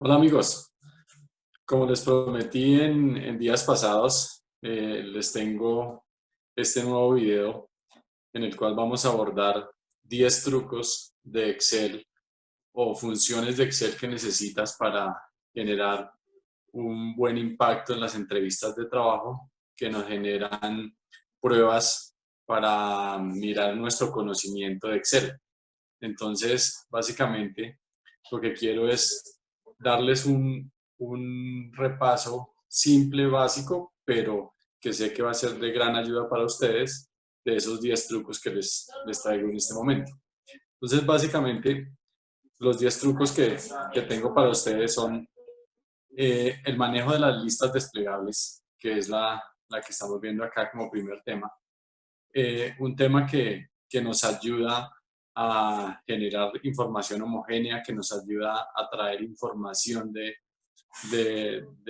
Hola amigos, como les prometí en días pasados, les tengo este nuevo video en el cual vamos a abordar 10 trucos de Excel o funciones de Excel que necesitas para generar un buen impacto en las entrevistas de trabajo, que nos generan pruebas para mirar nuestro conocimiento de Excel. Entonces, básicamente, lo que quiero es darles un repaso simple, básico, pero que sé que va a ser de gran ayuda para ustedes, de esos 10 trucos que les traigo en este momento. Entonces, básicamente, los 10 trucos que tengo para ustedes son el manejo de las listas desplegables, que es la que estamos viendo acá como primer tema. Un tema que nos ayuda a generar información homogénea, que nos ayuda a traer información de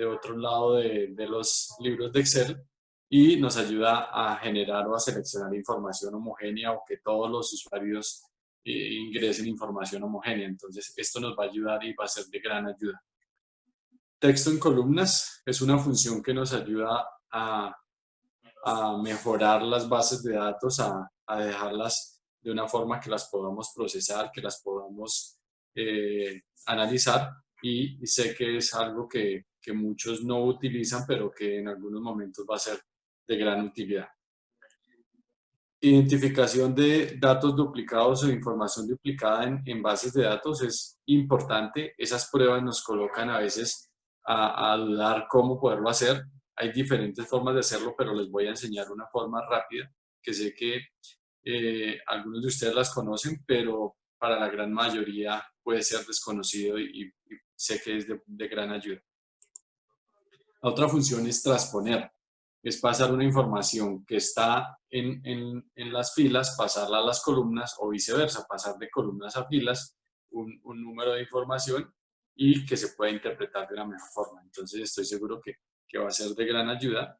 otro lado de los libros de Excel y nos ayuda a generar o a seleccionar información homogénea o que todos los usuarios ingresen información homogénea. Entonces, esto nos va a ayudar y va a ser de gran ayuda. Texto en columnas es una función que nos ayuda a mejorar las bases de datos, a dejarlas de una forma que las podamos procesar, que las podamos analizar, y sé que es algo que muchos no utilizan, pero que en algunos momentos va a ser de gran utilidad. Identificación de datos duplicados o información duplicada en bases de datos es importante. Esas pruebas nos colocan a veces a dudar cómo poderlo hacer. Hay diferentes formas de hacerlo, pero les voy a enseñar una forma rápida que sé que algunos de ustedes las conocen, pero para la gran mayoría puede ser desconocido y sé que es de gran ayuda. La otra función es transponer, es pasar una información que está en las filas, pasarla a las columnas o viceversa, pasar de columnas a filas un número de información y que se pueda interpretar de la mejor forma. Entonces estoy seguro que va a ser de gran ayuda.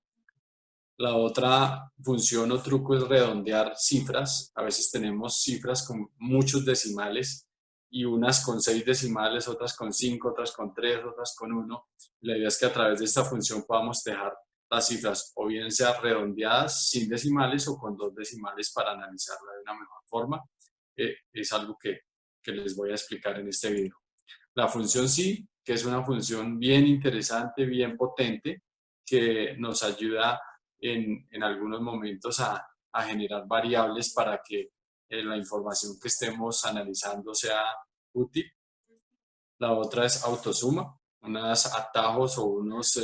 La otra función o truco es redondear cifras. A veces tenemos cifras con muchos decimales y unas con 6 decimales, otras con 5, otras con 3, otras con 1. La idea es que a través de esta función podamos dejar las cifras o bien sea redondeadas sin decimales o con 2 decimales para analizarla de una mejor forma. Es algo que les voy a explicar en este video. La función sí, que es una función bien interesante, bien potente, que nos ayuda en algunos momentos a generar variables para que la información que estemos analizando sea útil. La otra es autosuma, unos atajos o unos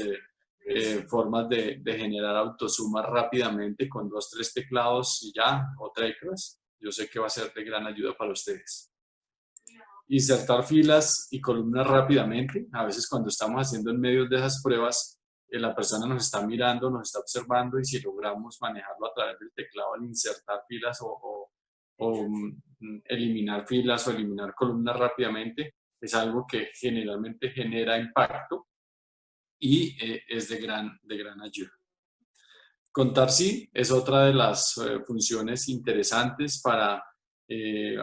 formas de generar autosuma rápidamente con 2, 3 teclados y ya, o teclas. Yo sé que va a ser de gran ayuda para ustedes. Insertar filas y columnas rápidamente. A veces cuando estamos haciendo en medio de esas pruebas, la persona nos está mirando, nos está observando, y si logramos manejarlo a través del teclado al insertar filas o eliminar filas o eliminar columnas rápidamente, es algo que generalmente genera impacto y es de gran ayuda. Contar sí es otra de las funciones interesantes para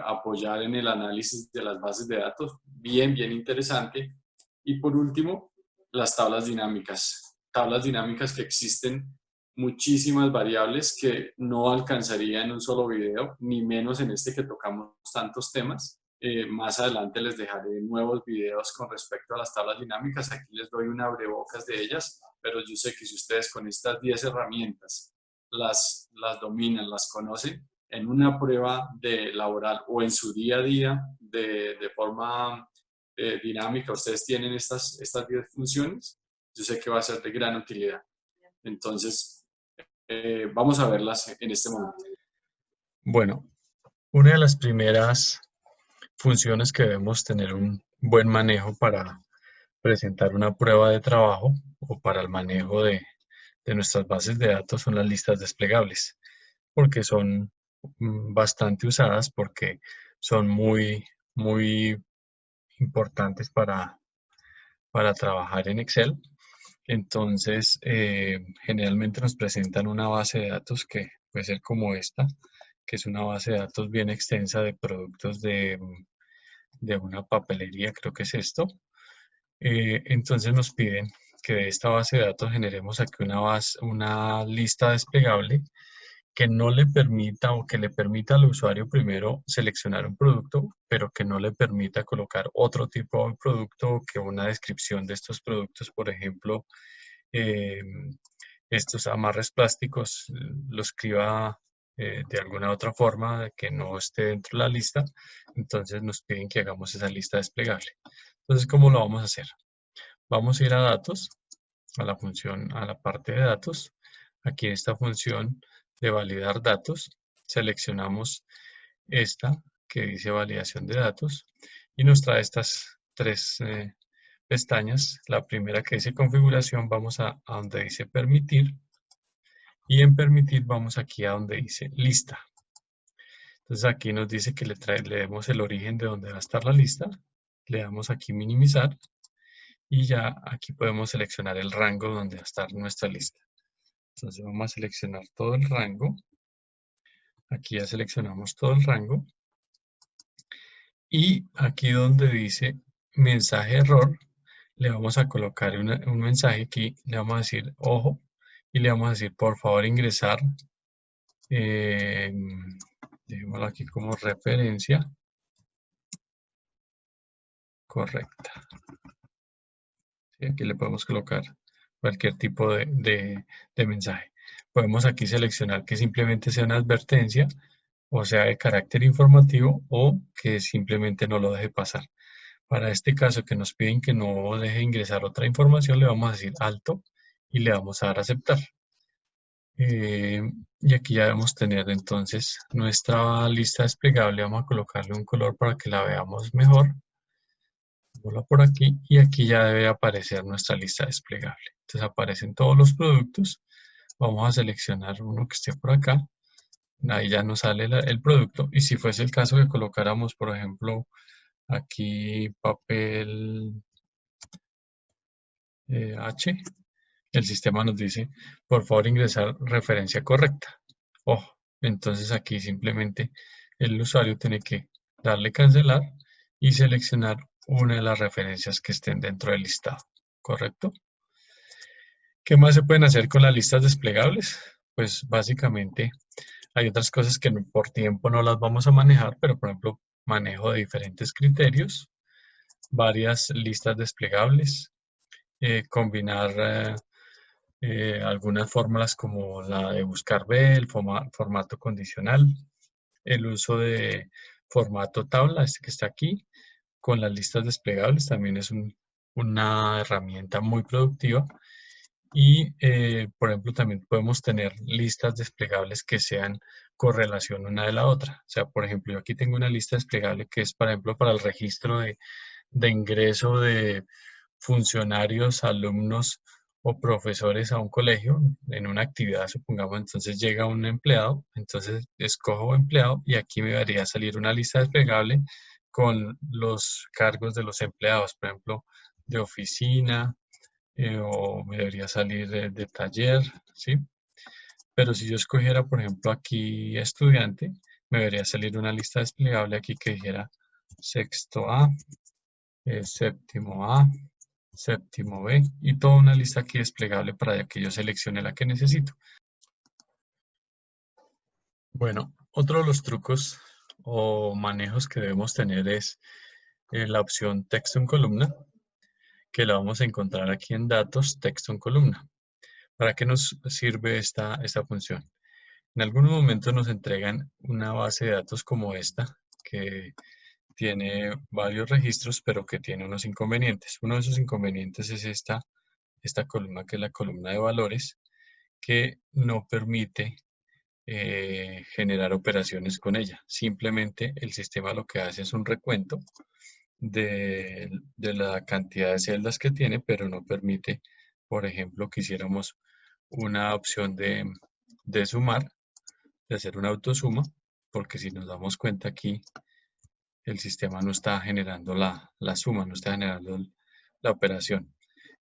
apoyar en el análisis de las bases de datos. Bien interesante. Y por último, las tablas dinámicas. Tablas dinámicas que existen muchísimas variables que no alcanzaría en un solo video, ni menos en este que tocamos tantos temas. Más adelante les dejaré nuevos videos con respecto a las tablas dinámicas. Aquí les doy un abrebocas de ellas, pero yo sé que si ustedes con estas 10 herramientas las dominan, las conocen, en una prueba laboral o en su día a día de forma dinámica, ustedes tienen estas 10 funciones, yo sé que va a ser de gran utilidad. Entonces, vamos a verlas en este momento. Bueno, una de las primeras funciones que debemos tener un buen manejo para presentar una prueba de trabajo o para el manejo de nuestras bases de datos son las listas desplegables, porque son bastante usadas, porque son muy importantes para trabajar en Excel. Entonces, generalmente nos presentan una base de datos que puede ser como esta, que es una base de datos bien extensa de productos de una papelería, creo que es esto. Entonces nos piden que de esta base de datos generemos aquí una lista desplegable que no le permita o que le permita al usuario primero seleccionar un producto, pero que no le permita colocar otro tipo de producto o que una descripción de estos productos, por ejemplo, eh, estos amarres plásticos, lo escriba de alguna otra forma que no esté dentro de la lista. Entonces nos piden que hagamos esa lista desplegable. Entonces, ¿cómo lo vamos a hacer? Vamos a ir a datos, a la función, a la parte de datos. Aquí en esta función de validar datos, seleccionamos esta que dice validación de datos y nos trae estas tres pestañas. La primera que dice configuración, vamos a donde dice permitir y en permitir vamos aquí a donde dice lista. Entonces aquí nos dice que le demos el origen de donde va a estar la lista. Le damos aquí minimizar y ya aquí podemos seleccionar el rango donde va a estar nuestra lista. Entonces vamos a seleccionar todo el rango. Aquí ya seleccionamos todo el rango. Y aquí donde dice mensaje error, le vamos a colocar un mensaje aquí. Le vamos a decir ojo y le vamos a decir por favor ingresar. Dejémoslo aquí como referencia correcta. ¿Sí? Aquí le podemos colocar cualquier tipo de mensaje. Podemos aquí seleccionar que simplemente sea una advertencia, o sea de carácter informativo, o que simplemente no lo deje pasar. Para este caso que nos piden que no deje ingresar otra información, le vamos a decir alto y le vamos a dar a aceptar. Y aquí ya debemos tener entonces nuestra lista desplegable. Vamos a colocarle un color para que la veamos mejor. Por aquí y aquí ya debe aparecer nuestra lista desplegable. Entonces aparecen todos los productos. Vamos a seleccionar uno que esté por acá. Ahí ya nos sale el producto. Y si fuese el caso que colocáramos, por ejemplo, aquí papel H, el sistema nos dice, por favor ingresar referencia correcta. Ojo, entonces aquí simplemente el usuario tiene que darle cancelar y seleccionar una de las referencias que estén dentro del listado, ¿correcto? ¿Qué más se pueden hacer con las listas desplegables? Pues básicamente hay otras cosas que por tiempo no las vamos a manejar, pero por ejemplo, manejo de diferentes criterios, varias listas desplegables, combinar algunas fórmulas como la de buscar B, el formato condicional, el uso de formato tabla, este que está aquí, con las listas desplegables también es una herramienta muy productiva. Y, por ejemplo, también podemos tener listas desplegables que sean correlación una de la otra. O sea, por ejemplo, yo aquí tengo una lista desplegable que es, por ejemplo, para el registro de ingreso de funcionarios, alumnos o profesores a un colegio en una actividad, supongamos, entonces llega un empleado, entonces escojo empleado y aquí me debería salir una lista desplegable con los cargos de los empleados, por ejemplo, de oficina, o me debería salir de taller, ¿sí? Pero si yo escogiera, por ejemplo, aquí estudiante, me debería salir una lista desplegable aquí que dijera sexto A, séptimo A, séptimo B y toda una lista aquí desplegable para que yo seleccione la que necesito. Bueno, otro de los trucos o manejos que debemos tener es la opción texto en columna, que la vamos a encontrar aquí en datos, texto en columna. ¿Para qué nos sirve esta función? En algunos momentos nos entregan una base de datos como esta, que tiene varios registros, pero que tiene unos inconvenientes. Uno de esos inconvenientes es esta columna, que es la columna de valores, que no permite generar operaciones con ella. Simplemente el sistema lo que hace es un recuento de la cantidad de celdas que tiene, pero no permite, por ejemplo, que hiciéramos una opción de sumar, de hacer una autosuma, porque si nos damos cuenta aquí, el sistema no está generando la suma, no está generando la operación.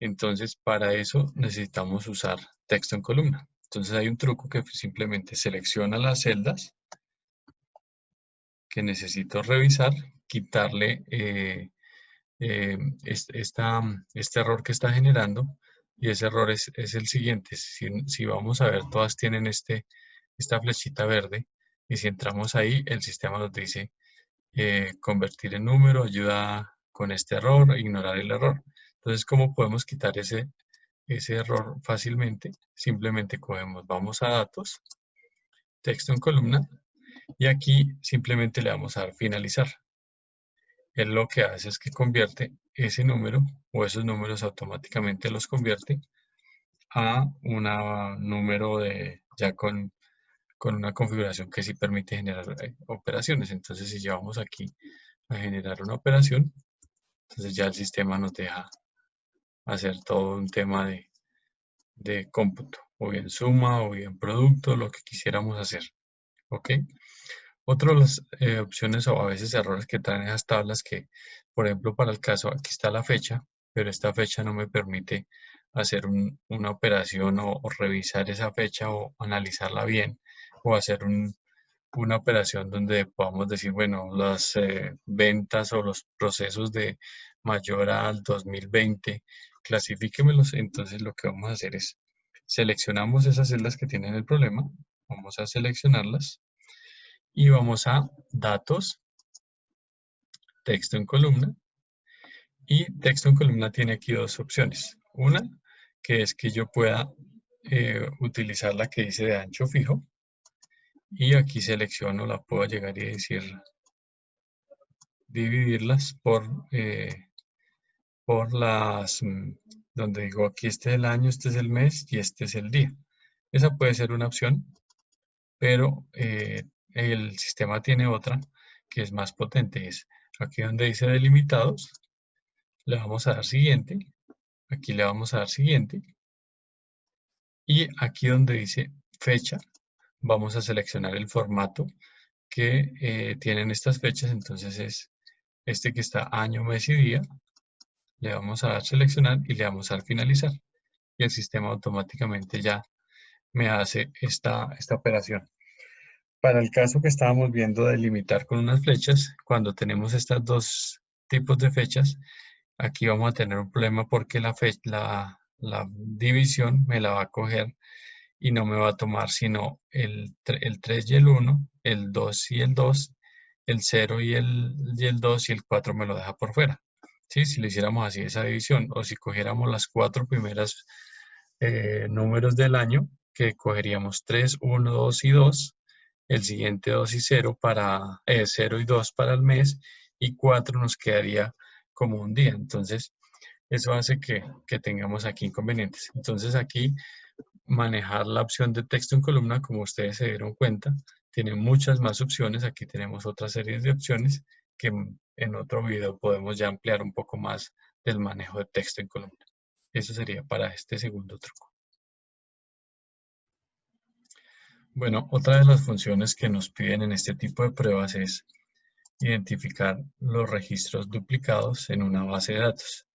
Entonces, para eso necesitamos usar texto en columna. Entonces, hay un truco que simplemente selecciona las celdas que necesito revisar, quitarle este error que está generando, y ese error es el siguiente. Si vamos a ver, todas tienen esta flechita verde, y si entramos ahí, el sistema nos dice convertir en número, ayuda con este error, ignorar el error. Entonces, ¿cómo podemos quitar ese error fácilmente? Simplemente vamos a datos, texto en columna, y aquí simplemente le vamos a dar finalizar. Él lo que hace es que convierte ese número o esos números automáticamente los convierte a un número ya con una configuración que sí permite generar operaciones. Entonces, si llevamos aquí a generar una operación, entonces ya el sistema nos deja hacer todo un tema de cómputo, o bien suma, o bien producto, lo que quisiéramos hacer. ¿Ok? Otra de las opciones o a veces errores que traen esas tablas que, por ejemplo, para el caso, aquí está la fecha, pero esta fecha no me permite hacer una operación o revisar esa fecha o analizarla bien o hacer una operación donde podamos decir, bueno, las ventas o los procesos de mayor al 2020, clasifíquemelos. Entonces lo que vamos a hacer es seleccionamos esas celdas que tienen el problema, vamos a seleccionarlas y vamos a datos, texto en columna, y texto en columna tiene aquí dos opciones. Una, que es que yo pueda utilizar la que dice de ancho fijo, y aquí selecciono, la puedo llegar y decir, dividirlas por donde digo, aquí este es el año, este es el mes y este es el día. Esa puede ser una opción, pero el sistema tiene otra que es más potente. Es aquí donde dice delimitados, le vamos a dar siguiente, aquí le vamos a dar siguiente, y aquí donde dice fecha, vamos a seleccionar el formato que tienen estas fechas. Entonces es este que está año, mes y día. Le vamos a dar seleccionar y le vamos a dar finalizar. Y el sistema automáticamente ya me hace esta operación. Para el caso que estábamos viendo de limitar con unas flechas, cuando tenemos estos dos tipos de fechas, aquí vamos a tener un problema porque la división me la va a coger y no me va a tomar sino el 3 y el 1, el 2 y el 2, el 0 y el 2 y el 4 me lo deja por fuera. ¿Sí? Si lo hiciéramos así esa división, o si cogiéramos las 4 primeras números del año, que cogeríamos 3, 1, 2 y 2, el siguiente 2 y 0 0 y 2 para el mes, y 4 nos quedaría como un día. Entonces, eso hace que tengamos aquí inconvenientes. Entonces, aquí manejar la opción de texto en columna, como ustedes se dieron cuenta, tiene muchas más opciones. Aquí tenemos otra serie de opciones que en otro video podemos ya ampliar un poco más del manejo de texto en columna. Eso sería para este segundo truco. Bueno, otra de las funciones que nos piden en este tipo de pruebas es identificar los registros duplicados en una base de datos.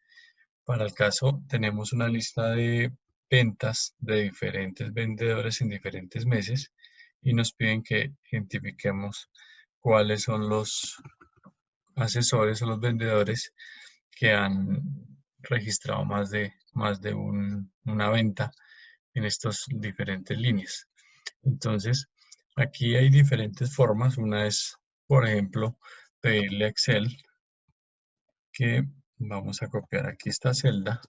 Para el caso, tenemos una lista de ventas de diferentes vendedores en diferentes meses y nos piden que identifiquemos cuáles son los asesores o los vendedores que han registrado más de una venta en estas diferentes líneas. Entonces, aquí hay diferentes formas. Una es, por ejemplo, pedirle a Excel que vamos a copiar aquí esta celda,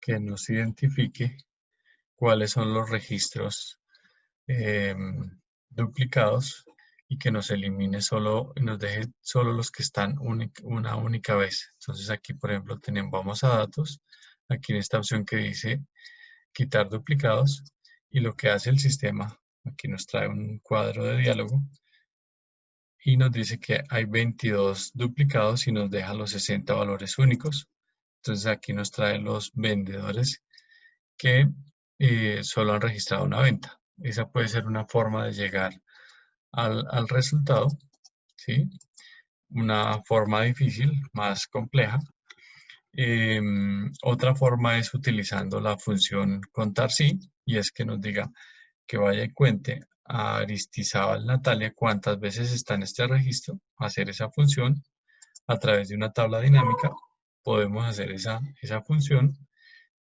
que nos identifique cuáles son los registros duplicados y que nos elimine nos deje solo los que están una única vez. Entonces aquí, por ejemplo, vamos a datos, aquí en esta opción que dice quitar duplicados, y lo que hace el sistema, aquí nos trae un cuadro de diálogo y nos dice que hay 22 duplicados y nos deja los 60 valores únicos. Entonces aquí nos trae los vendedores que solo han registrado una venta. Esa puede ser una forma de llegar al resultado, ¿sí? Una forma difícil, más compleja. Otra forma es utilizando la función contar sí, y es que nos diga que vaya y cuente a Aristizábal Natalia cuántas veces está en este registro, hacer esa función, a través de una tabla dinámica podemos hacer esa función,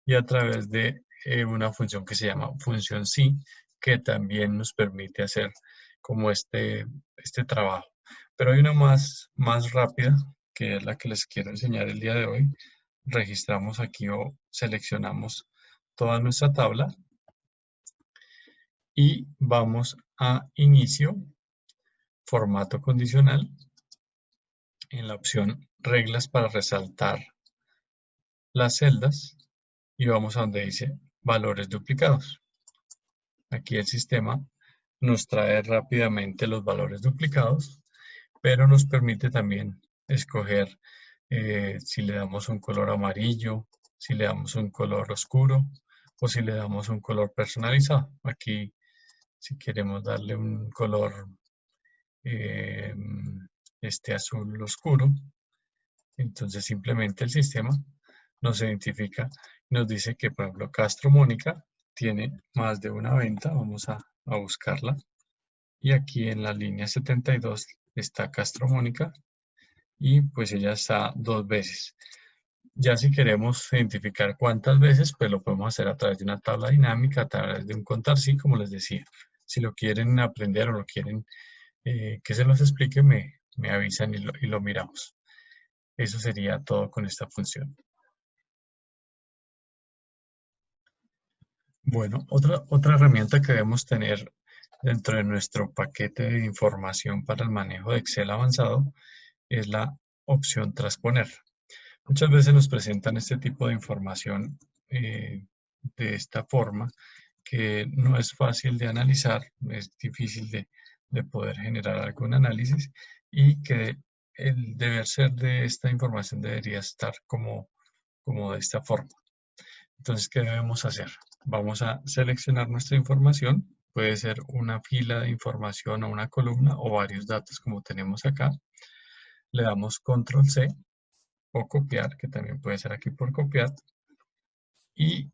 y a través de una función que se llama función sí, que también nos permite hacer como este trabajo. Pero hay una más rápida, que es la que les quiero enseñar el día de hoy. Registramos aquí o seleccionamos toda nuestra tabla y vamos a inicio, formato condicional, en la opción reglas para resaltar las celdas, y vamos a donde dice valores duplicados. Aquí el sistema nos trae rápidamente los valores duplicados, pero nos permite también escoger si le damos un color amarillo, si le damos un color oscuro o si le damos un color personalizado. Aquí, si queremos darle un color azul oscuro, entonces simplemente el sistema nos identifica, nos dice que, por ejemplo, Castro Mónica tiene más de una venta. Vamos a buscarla. Y aquí en la línea 72 está Castro Mónica, y pues ella está 2 veces. Ya si queremos identificar cuántas veces, pues lo podemos hacer a través de una tabla dinámica, a través de un contar sí, como les decía. Si lo quieren aprender o lo quieren que se los explique, me avisan y lo miramos. Eso sería todo con esta función. Bueno, otra herramienta que debemos tener dentro de nuestro paquete de información para el manejo de Excel avanzado es la opción transponer. Muchas veces nos presentan este tipo de información de esta forma, que no es fácil de analizar, es difícil de poder generar algún análisis, y que el deber ser de esta información debería estar como de esta forma. Entonces, ¿qué debemos hacer? Vamos a seleccionar nuestra información. Puede ser una fila de información o una columna o varios datos como tenemos acá. Le damos control C o copiar, que también puede ser aquí por copiar. Y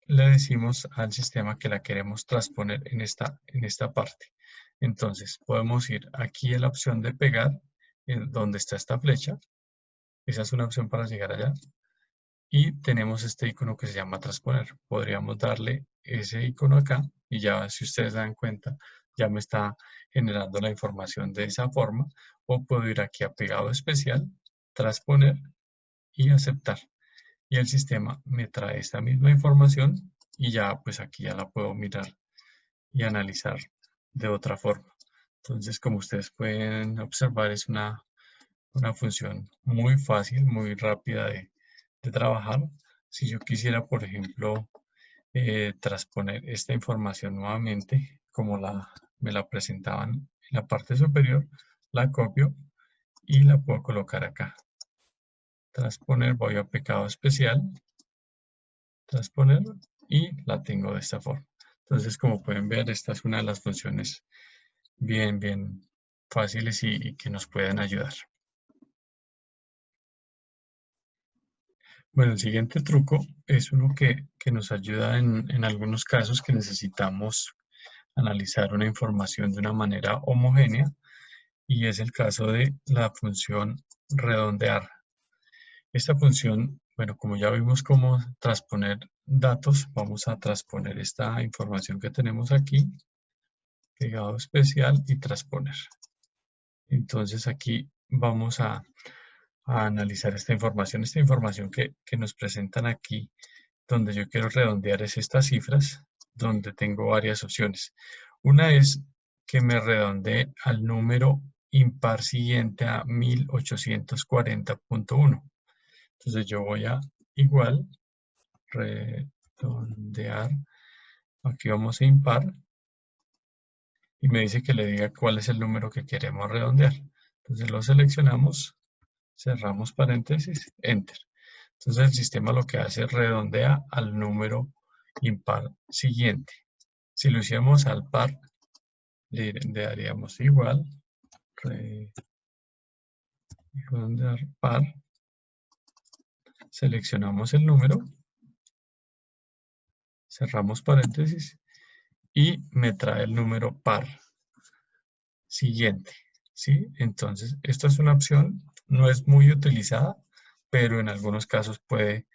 le decimos al sistema que la queremos transponer en esta parte. Entonces, podemos ir aquí a la opción de pegar, donde está esta flecha. Esa es una opción para llegar allá. Y tenemos este icono que se llama transponer. Podríamos darle ese icono acá y ya, si ustedes dan cuenta, ya me está generando la información de esa forma. O puedo ir aquí a pegado especial, transponer y aceptar. Y el sistema me trae esta misma información y ya pues aquí ya la puedo mirar y analizar de otra forma. Entonces, como ustedes pueden observar, es una función muy fácil, muy rápida de trabajar. Si yo quisiera, por ejemplo, transponer esta información nuevamente, como me la presentaban en la parte superior, la copio y la puedo colocar acá. Transponer, voy a pecado especial, transponer, y la tengo de esta forma. Entonces, como pueden ver, esta es una de las funciones bien fáciles y que nos pueden ayudar. Bueno, el siguiente truco es uno que nos ayuda en algunos casos que necesitamos analizar una información de una manera homogénea, y es el caso de la función redondear. Esta función, bueno, como ya vimos cómo transponer datos, vamos a transponer esta información que tenemos aquí, pegado especial y transponer. Entonces aquí vamos a analizar esta información. Esta información que nos presentan aquí, donde yo quiero redondear, es estas cifras, donde tengo varias opciones. Una es que me redondee al número impar siguiente a 1840.1. Entonces yo voy a igual, redondear, aquí vamos a impar, y me dice que le diga cuál es el número que queremos redondear. Entonces lo seleccionamos, cerramos paréntesis, enter. Entonces el sistema lo que hace es redondea al número impar siguiente. Si lo hiciéramos al par, le daríamos igual, redondear par, seleccionamos el número, cerramos paréntesis y me trae el número par siguiente, ¿sí? Entonces, esta es una opción. no es muy utilizada, pero en algunos casos puede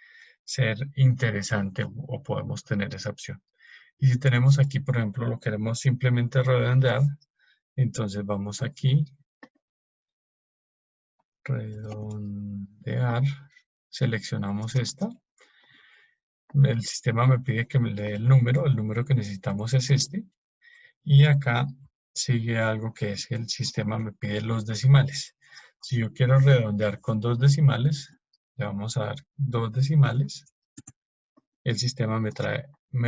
ser interesante o podemos tener esa opción. Y si tenemos aquí, por ejemplo, lo queremos simplemente redondear, entonces vamos aquí, redondear, seleccionamos esta. El sistema me pide que me dé el número que necesitamos es este. Y acá sigue algo que es que el sistema me pide los decimales. Si yo quiero redondear con 2 decimales, le vamos a dar 2 decimales. El sistema me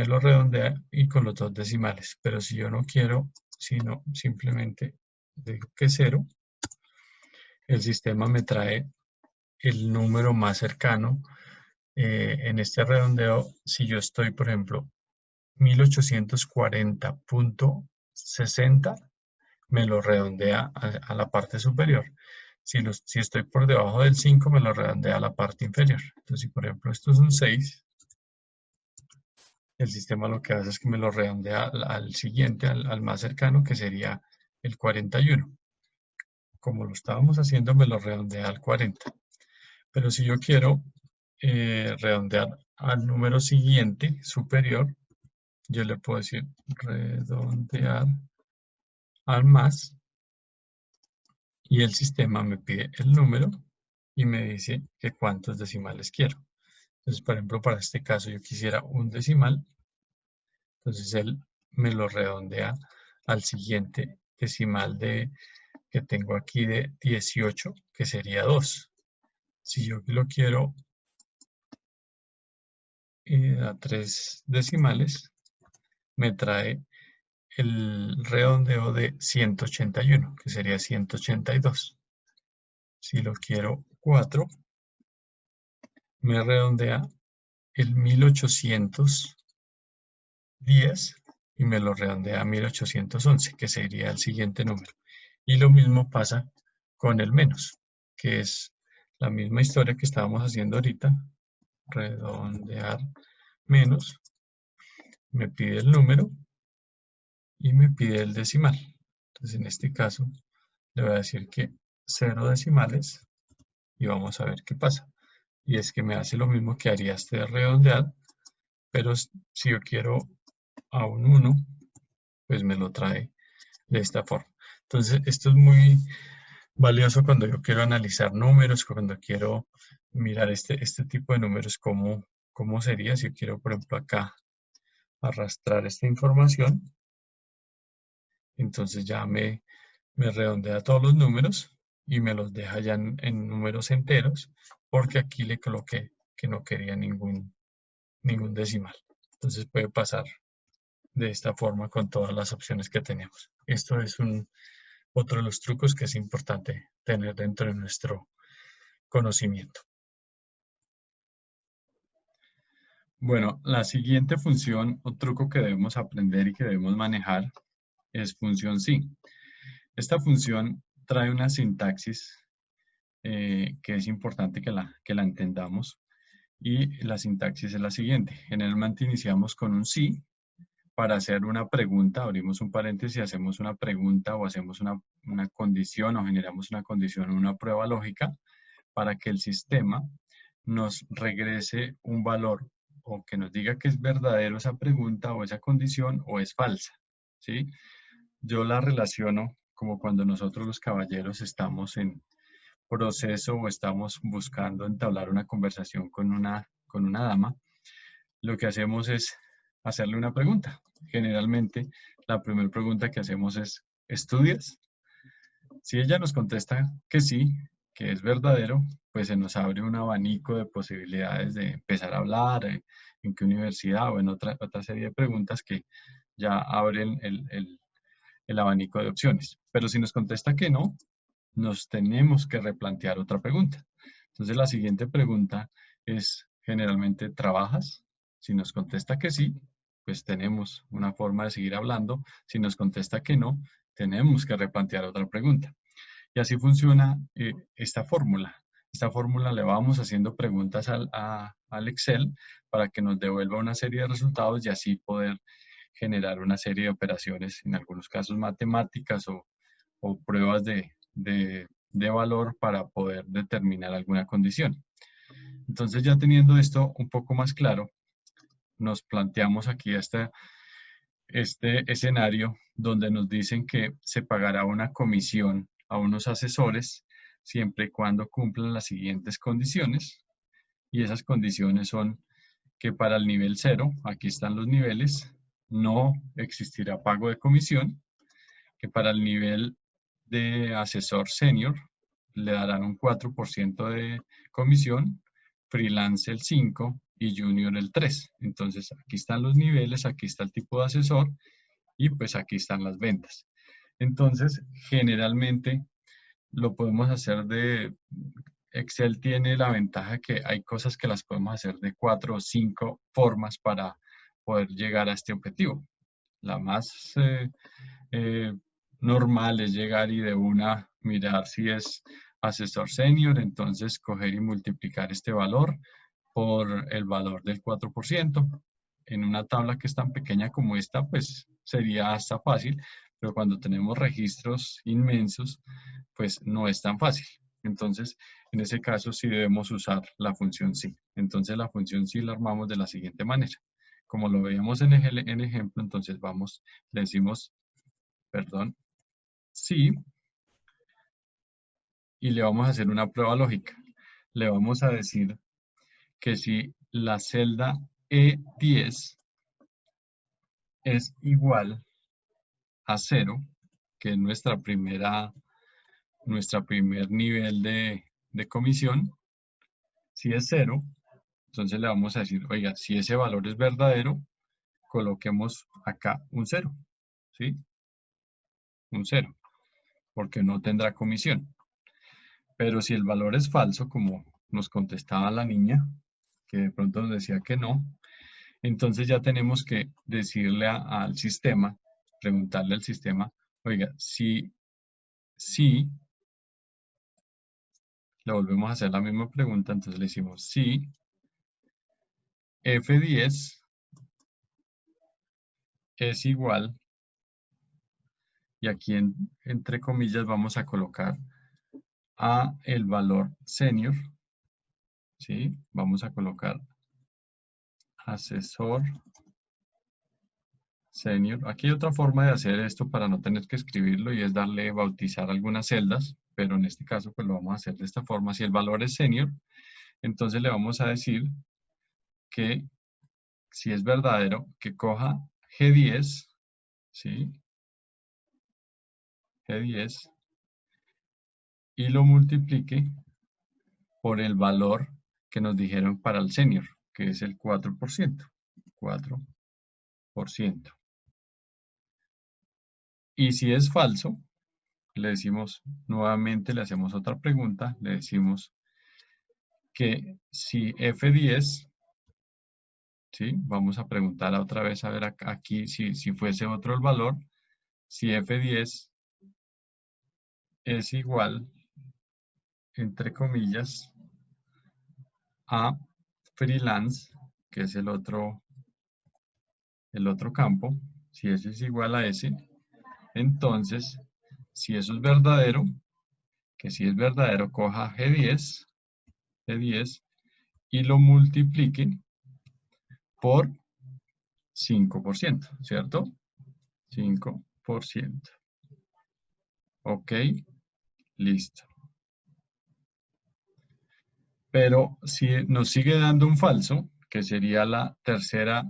lo redondea y con los 2 decimales. Pero si yo no quiero, sino simplemente digo que 0, el sistema me trae el número más cercano. En este redondeo, si yo estoy, por ejemplo, 1840.60, me lo redondea a la parte superior. Si estoy por debajo del 5, me lo redondea a la parte inferior. Entonces, si por ejemplo esto es un 6, el sistema lo que hace es que me lo redondea al siguiente, al más cercano, que sería el 41. Como lo estábamos haciendo, me lo redondea al 40. Pero si yo quiero redondear al número siguiente, superior, yo le puedo decir redondear al más, y el sistema me pide el número y me dice que cuántos decimales quiero. Entonces, por ejemplo, para este caso yo quisiera un decimal, entonces él me lo redondea al siguiente decimal que tengo aquí de 18, que sería 2. Si yo lo quiero a 3 decimales, me trae el redondeo de 181, que sería 182. Si lo quiero 4, me redondea el 1810 y me lo redondea a 1811, que sería el siguiente número. Y lo mismo pasa con el menos, que es la misma historia que estábamos haciendo ahorita. Redondear menos, me pide el número y me pide el decimal. Entonces en este caso le voy a decir que 0 decimales y vamos a ver qué pasa. Y es que me hace lo mismo que haría este redondear, pero si yo quiero a un 1, pues me lo trae de esta forma. Entonces, esto es muy valioso cuando yo quiero analizar números, cuando quiero mirar este tipo de números, cómo sería si yo quiero, por ejemplo, acá arrastrar esta información. Entonces ya me redondea todos los números y me los deja ya en números enteros, porque aquí le coloqué que no quería ningún decimal. Entonces puede pasar de esta forma con todas las opciones que tenemos. Esto es otro de los trucos que es importante tener dentro de nuestro conocimiento. Bueno, la siguiente función o truco que debemos aprender y que debemos manejar es función sí. Esta función trae una sintaxis que es importante que la entendamos, y la sintaxis es la siguiente. Generalmente iniciamos con un sí para hacer una pregunta, abrimos un paréntesis, hacemos una pregunta o hacemos una condición o generamos una condición o una prueba lógica para que el sistema nos regrese un valor o que nos diga que es verdadero esa pregunta o esa condición o es falsa, ¿sí? Yo la relaciono como cuando nosotros los caballeros estamos en proceso o estamos buscando entablar una conversación con una dama. Lo que hacemos es hacerle una pregunta. Generalmente, la primera pregunta que hacemos es, ¿estudias? Si ella nos contesta que sí, que es verdadero, pues se nos abre un abanico de posibilidades de empezar a hablar, en qué universidad o en otra serie de preguntas que ya abren el abanico de opciones. Pero si nos contesta que no, nos tenemos que replantear otra pregunta. Entonces la siguiente pregunta es, generalmente, ¿trabajas? Si nos contesta que sí, pues tenemos una forma de seguir hablando. Si nos contesta que no, tenemos que replantear otra pregunta. Y así funciona esta fórmula. Esta fórmula le vamos haciendo preguntas al Excel para que nos devuelva una serie de resultados y así poder generar una serie de operaciones, en algunos casos matemáticas o pruebas de de valor para poder determinar alguna condición. Entonces, ya teniendo esto un poco más claro, nos planteamos aquí este escenario donde nos dicen que se pagará una comisión a unos asesores siempre y cuando cumplan las siguientes condiciones. Y esas condiciones son que para el nivel 0, aquí están los niveles, no existirá pago de comisión, que para el nivel de asesor senior le darán un 4% de comisión, freelance el 5% y junior el 3%. Entonces aquí están los niveles, aquí está el tipo de asesor y pues aquí están las ventas. Entonces, generalmente lo podemos hacer de... Excel tiene la ventaja que hay cosas que las podemos hacer de 4 o 5 formas para poder llegar a este objetivo. La más eh, normal es llegar y de una mirar si es asesor senior, entonces coger y multiplicar este valor por el valor del 4%. En una tabla que es tan pequeña como esta, pues sería hasta fácil, pero cuando tenemos registros inmensos, pues no es tan fácil. Entonces, en ese caso sí debemos usar la función sí. Entonces, la función sí la armamos de la siguiente manera. Como lo veíamos en el ejemplo, entonces vamos, le decimos, perdón, sí, y le vamos a hacer una prueba lógica. Le vamos a decir que si la celda E10 es igual a 0, que es nuestra primer nivel de comisión, si es 0, entonces le vamos a decir, oiga, si ese valor es verdadero, coloquemos acá un 0, ¿sí? Un 0, porque no tendrá comisión. Pero si el valor es falso, como nos contestaba la niña, que de pronto nos decía que no, entonces ya tenemos que decirle al sistema, preguntarle al sistema, oiga, si le volvemos a hacer la misma pregunta, entonces le decimos si F10 es igual, y aquí entre comillas vamos a colocar a el valor senior, ¿sí? Vamos a colocar asesor senior. Aquí hay otra forma de hacer esto para no tener que escribirlo y es darle bautizar algunas celdas, pero en este caso pues lo vamos a hacer de esta forma. Si el valor es senior, entonces le vamos a decir que si es verdadero, que coja G10, ¿sí? G10 y lo multiplique por el valor que nos dijeron para el senior, que es el 4%. 4%. Y si es falso, le decimos nuevamente, le hacemos otra pregunta, le decimos que si F10, ¿sí? Vamos a preguntar otra vez, a ver aquí si fuese otro el valor, si F10 es igual, entre comillas, a freelance, que es el otro campo, si ese es igual a ese, entonces, si eso es verdadero, que si es verdadero, coja G10 y lo multiplique por 5%, ¿cierto? 5%. Ok, listo. Pero si nos sigue dando un falso, que sería la tercera,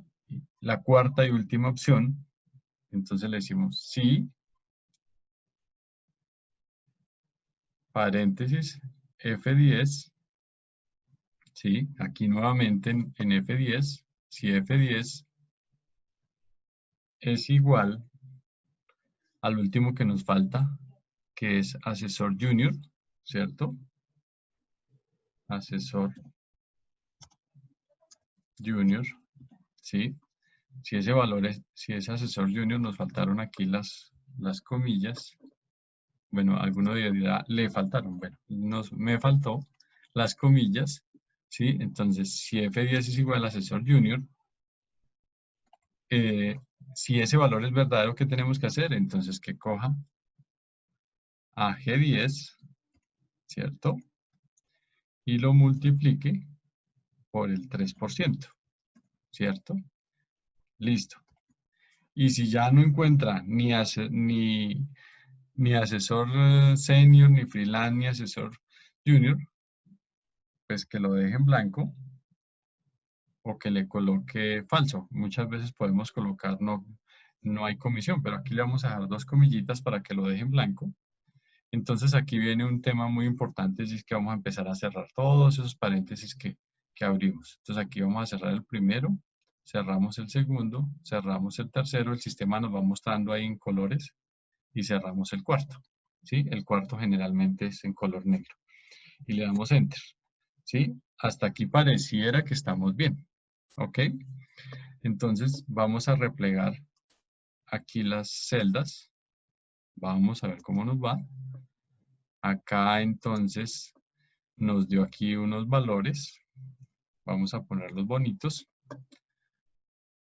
la cuarta y última opción, entonces le decimos sí, paréntesis, F10, sí, aquí nuevamente en F10, si F10 es igual al último que nos falta, que es asesor junior, ¿cierto? Asesor junior, ¿sí? Si ese valor es, si es asesor junior, nos faltaron aquí las comillas. Bueno, alguno dirá, le faltaron. Bueno, me faltó las comillas, ¿sí? Entonces, si F10 es igual a asesor junior, si ese valor es verdadero, ¿qué tenemos que hacer? Entonces, que coja a G10 ¿cierto? Y lo multiplique por el 3%, ¿cierto? Listo. Y si ya no encuentra ni asesor senior, ni freelance, ni asesor junior, pues que lo deje en blanco o que le coloque falso. Muchas veces podemos colocar no hay comisión, pero aquí le vamos a dejar dos comillitas para que lo deje en blanco. Entonces aquí viene un tema muy importante, y es que vamos a empezar a cerrar todos esos paréntesis que abrimos. Entonces aquí vamos a cerrar el primero, cerramos el segundo, cerramos el tercero, el sistema nos va mostrando ahí en colores y cerramos el cuarto. ¿Sí? El cuarto generalmente es en color negro. Y le damos Enter. ¿Sí? Hasta aquí pareciera que estamos bien. ¿Ok? Entonces vamos a replegar aquí las celdas. Vamos a ver cómo nos va. Acá entonces nos dio aquí unos valores. Vamos a ponerlos bonitos.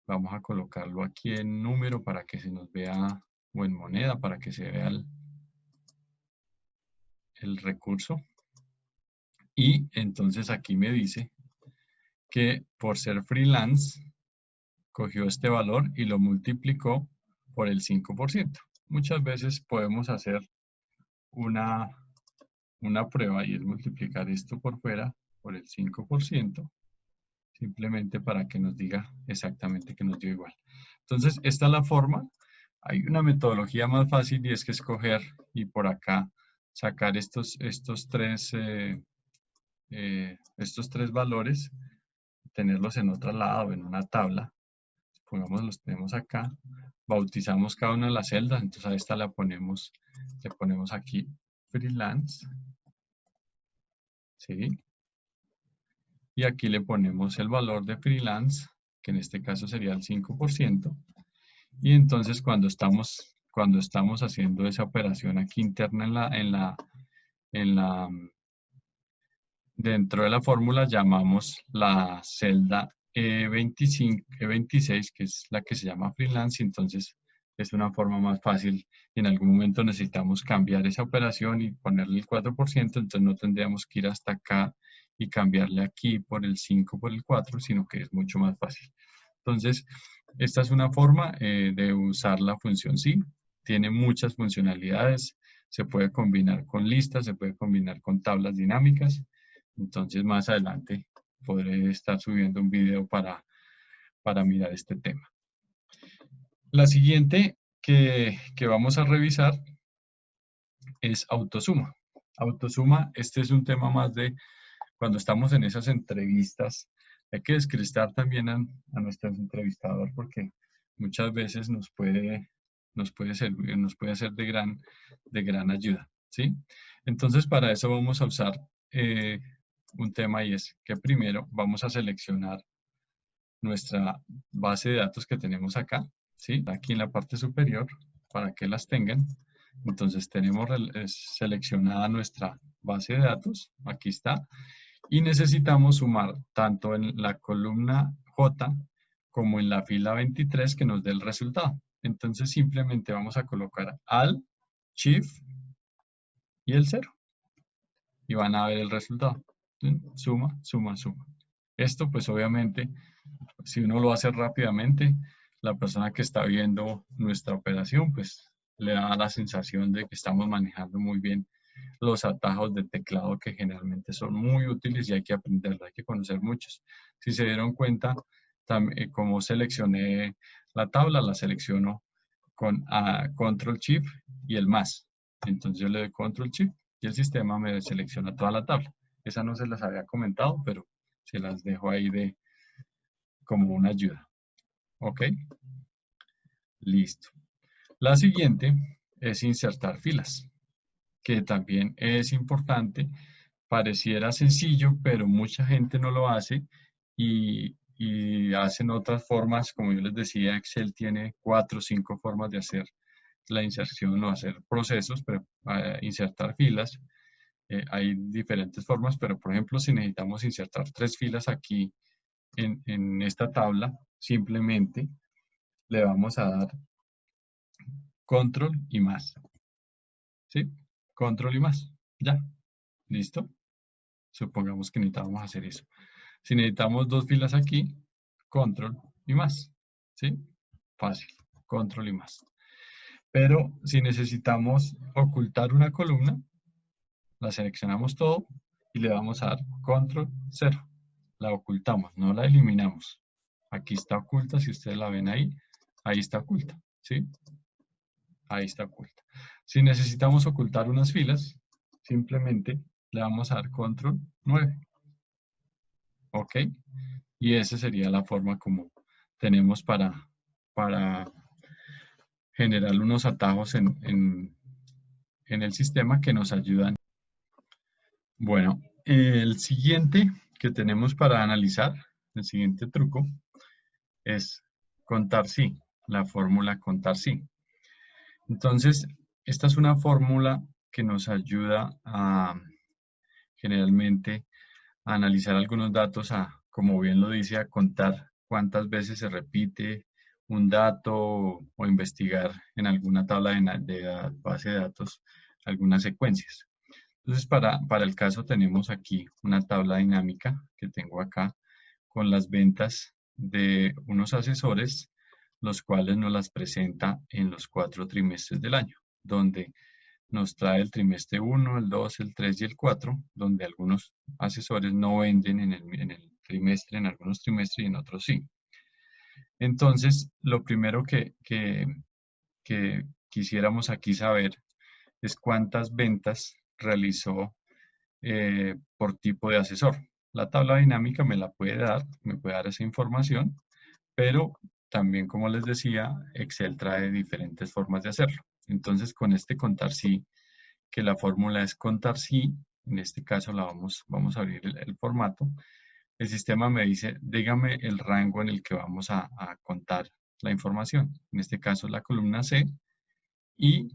Vamos a colocarlo aquí en número para que se nos vea, o en moneda para que se vea el recurso. Y entonces aquí me dice que por ser freelance, cogió este valor y lo multiplicó por el 5%. Muchas veces podemos hacer una prueba y es multiplicar esto por fuera por el 5%, simplemente para que nos diga exactamente que nos dio igual. Entonces, esta es la forma. Hay una metodología más fácil y es que escoger y por acá sacar estos tres valores, tenerlos en otro lado, en una tabla. Pongamos, los tenemos acá, bautizamos cada una de las celdas, entonces a esta le ponemos aquí freelance, ¿sí? Y aquí le ponemos el valor de freelance, que en este caso sería el 5%, y entonces cuando estamos haciendo esa operación aquí interna dentro de la fórmula llamamos la celda E25, E26, que es la que se llama freelance, entonces es una forma más fácil. En algún momento necesitamos cambiar esa operación y ponerle el 4%, entonces no tendríamos que ir hasta acá y cambiarle aquí por el 5 por el 4, sino que es mucho más fácil. Entonces, esta es una forma de usar la función sí. Tiene muchas funcionalidades. Se puede combinar con listas, se puede combinar con tablas dinámicas. Entonces, más adelante podré estar subiendo un video para mirar este tema. La siguiente que vamos a revisar es autosuma. Autosuma, este es un tema más de cuando estamos en esas entrevistas. Hay que descrestar también a nuestro entrevistador porque muchas veces nos puede ser de gran ayuda, ¿sí? Entonces, para eso vamos a usar un tema y es que primero vamos a seleccionar nuestra base de datos que tenemos acá, ¿sí? Aquí en la parte superior para que las tengan. Entonces tenemos seleccionada nuestra base de datos, aquí está, y necesitamos sumar tanto en la columna J como en la fila 23 que nos dé el resultado. Entonces simplemente vamos a colocar al, shift y el 0 y van a ver el resultado. Suma, suma, suma. Esto pues obviamente, si uno lo hace rápidamente, la persona que está viendo nuestra operación pues le da la sensación de que estamos manejando muy bien los atajos de teclado que generalmente son muy útiles y hay que aprenderlos, hay que conocer muchos. Si se dieron cuenta, como seleccioné la tabla, la selecciono con Control Shift y el más. Entonces yo le doy Control Shift y el sistema me selecciona toda la tabla. Esa no se las había comentado, pero se las dejo ahí como una ayuda. ¿Ok? Listo. La siguiente es insertar filas, que también es importante. Pareciera sencillo, pero mucha gente no lo hace y hacen otras formas. Como yo les decía, Excel tiene 4 o 5 formas de hacer la inserción o hacer procesos, pero insertar filas. Hay diferentes formas, pero por ejemplo, si necesitamos insertar 3 filas aquí en esta tabla, simplemente le vamos a dar control y más. ¿Sí? Control y más. Ya. ¿Listo? Supongamos que necesitamos hacer eso. Si necesitamos dos filas aquí, control y más. ¿Sí? Fácil. Control y más. Pero si necesitamos ocultar una columna, la seleccionamos todo y le vamos a dar control 0. La ocultamos, no la eliminamos. Aquí está oculta, si ustedes la ven ahí, ahí está oculta. ¿Sí? Ahí está oculta. Si necesitamos ocultar unas filas, simplemente le vamos a dar control 9. ¿Ok? Y esa sería la forma como tenemos para generar unos atajos en el sistema que nos ayudan. Bueno, el siguiente que tenemos para analizar, el siguiente truco, es contar sí, la fórmula contar sí. Entonces, esta es una fórmula que nos ayuda a generalmente a analizar algunos datos, como bien lo dice, a contar cuántas veces se repite un dato o investigar en alguna tabla de base de datos algunas secuencias. Entonces, para el caso tenemos aquí una tabla dinámica que tengo acá con las ventas de unos asesores, los cuales nos las presenta en los 4 trimestres del año, donde nos trae el trimestre 1, el 2, el 3 y el 4, donde algunos asesores no venden en el trimestre, en algunos trimestres y en otros sí. Entonces, lo primero que quisiéramos aquí saber es cuántas ventas realizó por tipo de asesor. La tabla dinámica me puede dar esa información, pero también, como les decía, Excel trae diferentes formas de hacerlo. Entonces, con este contar sí, que la fórmula es contar sí, en este caso vamos a abrir el formato. El sistema me dice, dígame el rango en el que vamos a contar la información. En este caso, la columna C, y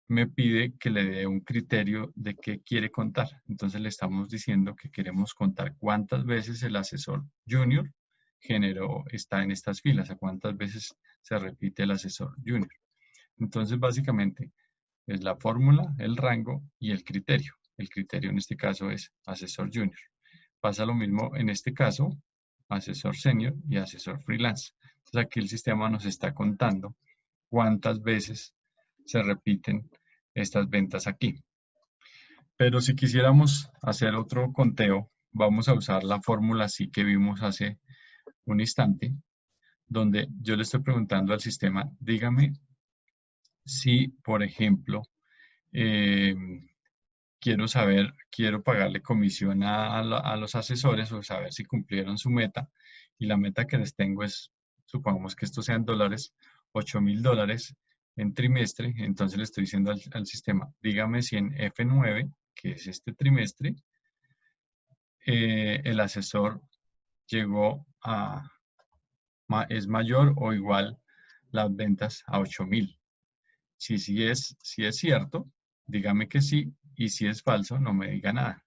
me pide que le dé un criterio de qué quiere contar. Entonces le estamos diciendo que queremos contar cuántas veces el asesor junior está en estas filas, a cuántas veces se repite el asesor junior. Entonces básicamente es la fórmula, el rango y el criterio. El criterio en este caso es asesor junior. Pasa lo mismo en este caso, asesor senior y asesor freelance. Entonces aquí el sistema nos está contando cuántas veces se repiten estas ventas aquí. Pero si quisiéramos hacer otro conteo, vamos a usar la fórmula sí que vimos hace un instante, donde yo le estoy preguntando al sistema, dígame si, por ejemplo, eh, quiero pagarle comisión a los asesores o saber si cumplieron su meta, y la meta que les tengo es, supongamos que esto sean dólares, $8,000 en trimestre. Entonces le estoy diciendo al sistema, dígame si en F9, que es este trimestre, el asesor llegó es mayor o igual las ventas a 8,000. Si es cierto, dígame que sí, y si es falso, no me diga nada,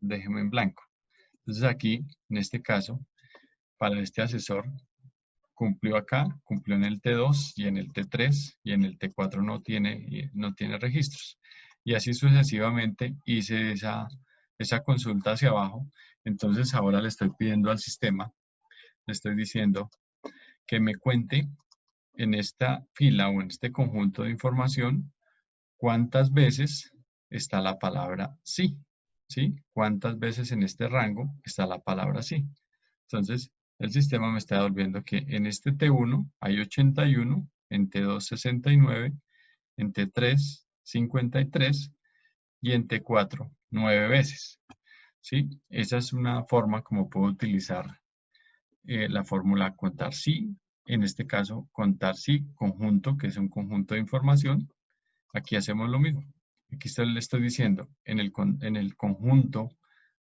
déjeme en blanco. Entonces aquí, en este caso, para este asesor, cumplió acá, cumplió en el T2 y en el T3 y en el T4 no tiene registros. Y así sucesivamente hice esa consulta hacia abajo. Entonces ahora le estoy pidiendo al sistema, le estoy diciendo que me cuente en esta fila o en este conjunto de información cuántas veces está la palabra sí, ¿sí? Cuántas veces en este rango está la palabra sí. Entonces, el sistema me está devolviendo que en este T1 hay 81, en T2 69, en T3 53 y en T4 9 veces. ¿Sí? Esa es una forma como puedo utilizar la fórmula contar sí. En este caso, contar sí conjunto, que es un conjunto de información. Aquí hacemos lo mismo. Aquí le estoy diciendo, en el conjunto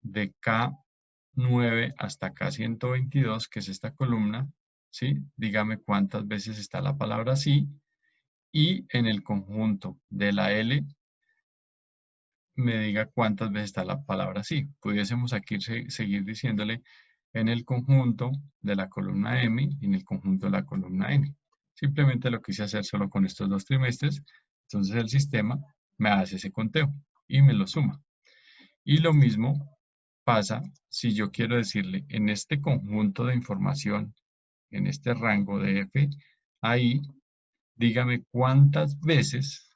de K9 hasta K122, que es esta columna, ¿sí? Dígame cuántas veces está la palabra sí. Y en el conjunto de la L, me diga cuántas veces está la palabra sí. Pudiésemos aquí seguir diciéndole en el conjunto de la columna M y en el conjunto de la columna N. Simplemente lo quise hacer solo con estos dos trimestres. Entonces el sistema me hace ese conteo y me lo suma. Y lo mismo pasa si yo quiero decirle en este conjunto de información, en este rango de F, ahí dígame cuántas veces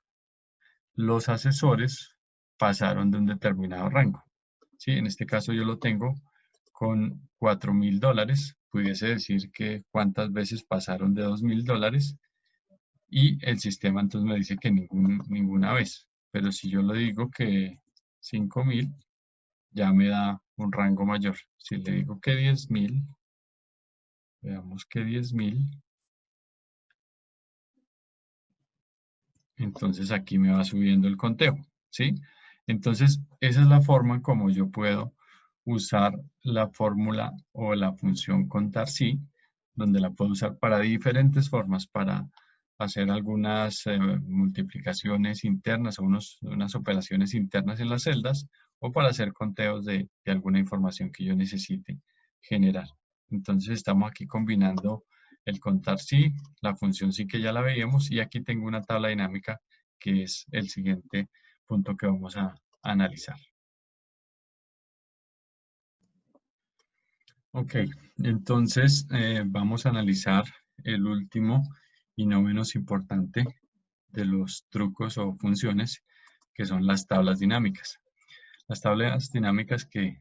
los asesores pasaron de un determinado rango. ¿Sí? En este caso yo lo tengo con $4.000. Pudiese decir que cuántas veces pasaron de $2.000 y el sistema entonces me dice que ninguna vez. Pero si yo le digo que 5.000, ya me da un rango mayor. Si le digo que 10.000, veamos que 10.000, entonces aquí me va subiendo el conteo, ¿sí? Entonces, esa es la forma como yo puedo usar la fórmula o la función contar sí, donde la puedo usar para diferentes formas, para hacer algunas multiplicaciones internas o unas operaciones internas en las celdas, o para hacer conteos de alguna información que yo necesite generar. Entonces, estamos aquí combinando el contar sí, la función sí que ya la veíamos, y aquí tengo una tabla dinámica que es el siguiente punto que vamos a analizar. Ok, entonces vamos a analizar el último y no menos importante de los trucos o funciones, que son las tablas dinámicas. Las tablas dinámicas que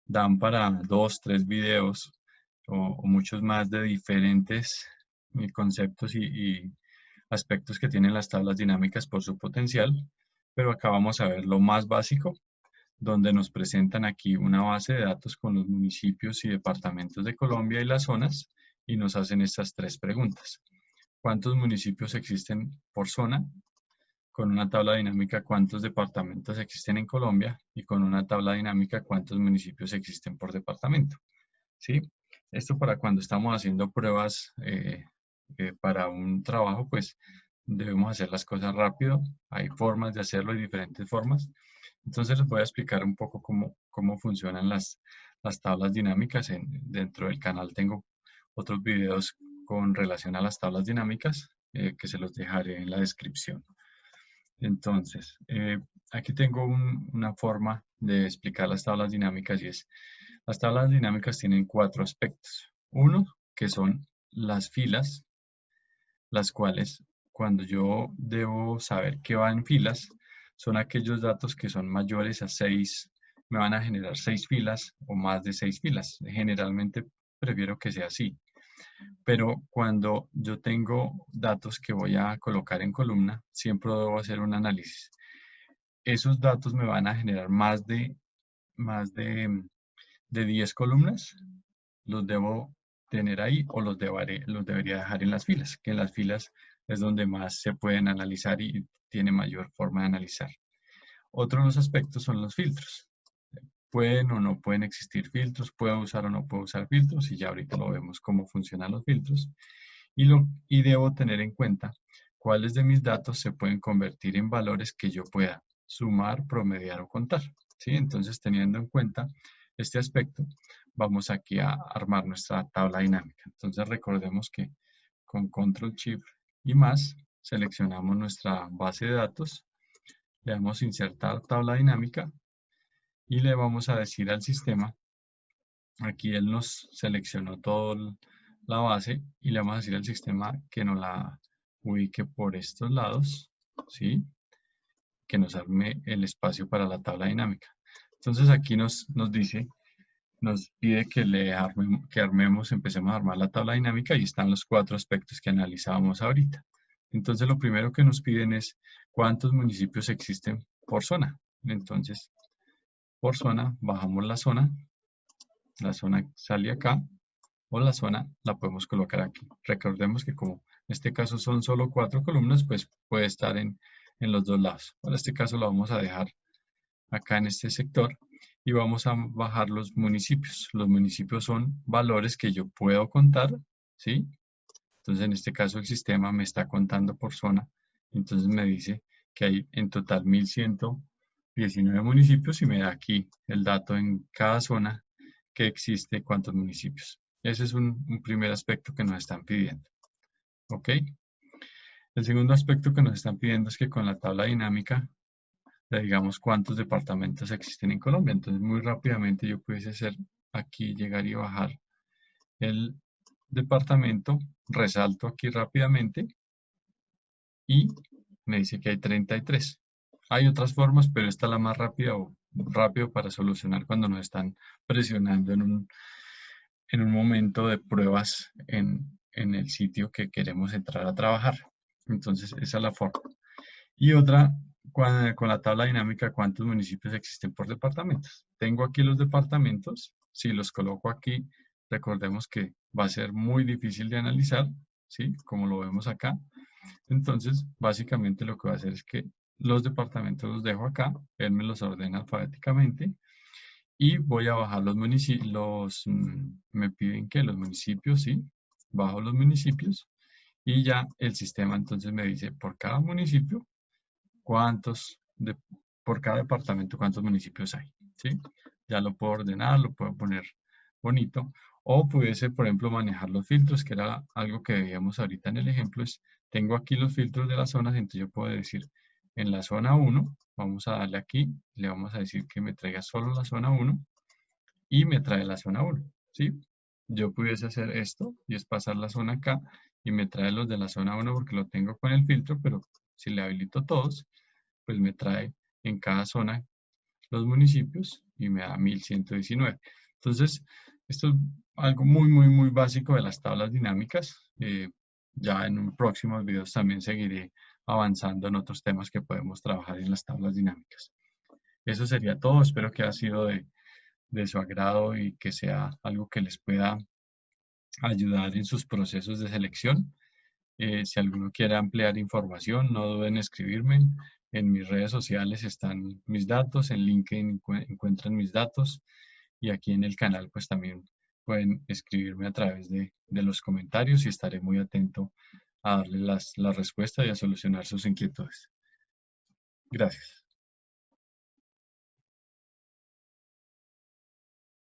dan para 2, 3 videos o muchos más de diferentes conceptos y aspectos que tienen las tablas dinámicas por su potencial, pero acá vamos a ver lo más básico, donde nos presentan aquí una base de datos con los municipios y departamentos de Colombia y las zonas, y nos hacen estas tres preguntas. ¿Cuántos municipios existen por zona? Con una tabla dinámica, ¿cuántos departamentos existen en Colombia? Y con una tabla dinámica, ¿cuántos municipios existen por departamento? ¿Sí? Esto para cuando estamos haciendo pruebas para un trabajo, pues debemos hacer las cosas rápido. Hay formas de hacerlo y diferentes formas. Entonces les voy a explicar un poco cómo funcionan las tablas dinámicas. Dentro del canal tengo otros videos con relación a las tablas dinámicas que se los dejaré en la descripción. Entonces, aquí tengo una forma de explicar las tablas dinámicas, y es, las tablas dinámicas tienen 4 aspectos. Uno, que son las filas, las cuales cuando yo debo saber qué va en filas, son aquellos datos que son mayores a 6, me van a generar 6 filas o más de 6 filas. Generalmente prefiero que sea así. Pero cuando yo tengo datos que voy a colocar en columna, siempre debo hacer un análisis. Esos datos me van a generar más de 10 columnas. Los debo tener ahí o los debería dejar en las filas, que en las filas es donde más se pueden analizar y tiene mayor forma de analizar. Otro de los aspectos son los filtros. Pueden o no pueden existir filtros, puedo usar o no puedo usar filtros, y ya ahorita lo vemos cómo funcionan los filtros. Y debo tener en cuenta cuáles de mis datos se pueden convertir en valores que yo pueda sumar, promediar o contar. ¿Sí? Entonces, teniendo en cuenta este aspecto, vamos aquí a armar nuestra tabla dinámica. Entonces, recordemos que con Control Shift y más, seleccionamos nuestra base de datos, le damos insertar tabla dinámica y le vamos a decir al sistema, aquí él nos seleccionó toda la base, y le vamos a decir al sistema que nos la ubique por estos lados, ¿sí? Que nos arme el espacio para la tabla dinámica. Entonces aquí nos pide que armemos, empecemos a armar la tabla dinámica, y están los 4 aspectos que analizábamos ahorita. Entonces lo primero que nos piden es cuántos municipios existen por zona. Entonces, por zona, bajamos la zona sale acá, o la zona la podemos colocar aquí. Recordemos que como en este caso son solo 4 columnas, pues puede estar en los dos lados. En este caso lo vamos a dejar acá en este sector, y vamos a bajar los municipios. Los municipios son valores que yo puedo contar, ¿sí? Entonces en este caso el sistema me está contando por zona, entonces me dice que hay en total 1.119 municipios, y me da aquí el dato en cada zona que existe, cuántos municipios. Ese es un primer aspecto que nos están pidiendo. ¿Ok? El segundo aspecto que nos están pidiendo es que con la tabla dinámica digamos cuántos departamentos existen en Colombia. Entonces, muy rápidamente yo pudiese hacer aquí, llegar y bajar el departamento, resalto aquí rápidamente y me dice que hay 33. Hay otras formas, pero esta es la más rápida o rápido para solucionar cuando nos están presionando en un momento de pruebas en el sitio que queremos entrar a trabajar. Entonces, esa es la forma. Y otra, con la tabla dinámica, ¿cuántos municipios existen por departamentos? Tengo aquí los departamentos. Si los coloco aquí, recordemos que va a ser muy difícil de analizar, ¿sí? Como lo vemos acá. Entonces, básicamente lo que voy a hacer es que los departamentos los dejo acá, él me los ordena alfabéticamente y voy a bajar los municipios, me piden que los municipios, ¿sí? Bajo los municipios y ya el sistema entonces me dice por cada municipio cuántos, por cada departamento cuántos municipios hay, ¿sí? Ya lo puedo ordenar, lo puedo poner bonito. O pudiese, por ejemplo, manejar los filtros, que era algo que veíamos ahorita en el ejemplo. Tengo aquí los filtros de las zonas, entonces yo puedo decir, en la zona 1, vamos a darle aquí, le vamos a decir que me traiga solo la zona 1 y me trae la zona 1, ¿sí? Yo pudiese hacer esto y es pasar la zona acá y me trae los de la zona 1 porque lo tengo con el filtro, pero si le habilito todos, pues me trae en cada zona los municipios y me da 1119. Entonces, esto es algo muy, muy, muy básico de las tablas dinámicas. Ya en un próximos videos también seguiré avanzando en otros temas que podemos trabajar en las tablas dinámicas. Eso sería todo. Espero que haya sido de su agrado y que sea algo que les pueda ayudar en sus procesos de selección. Si alguno quiere ampliar información, no duden en escribirme. En mis redes sociales están mis datos, en LinkedIn encuentran mis datos y aquí en el canal pues también pueden escribirme a través de los comentarios y estaré muy atento a darles las respuestas y a solucionar sus inquietudes. Gracias.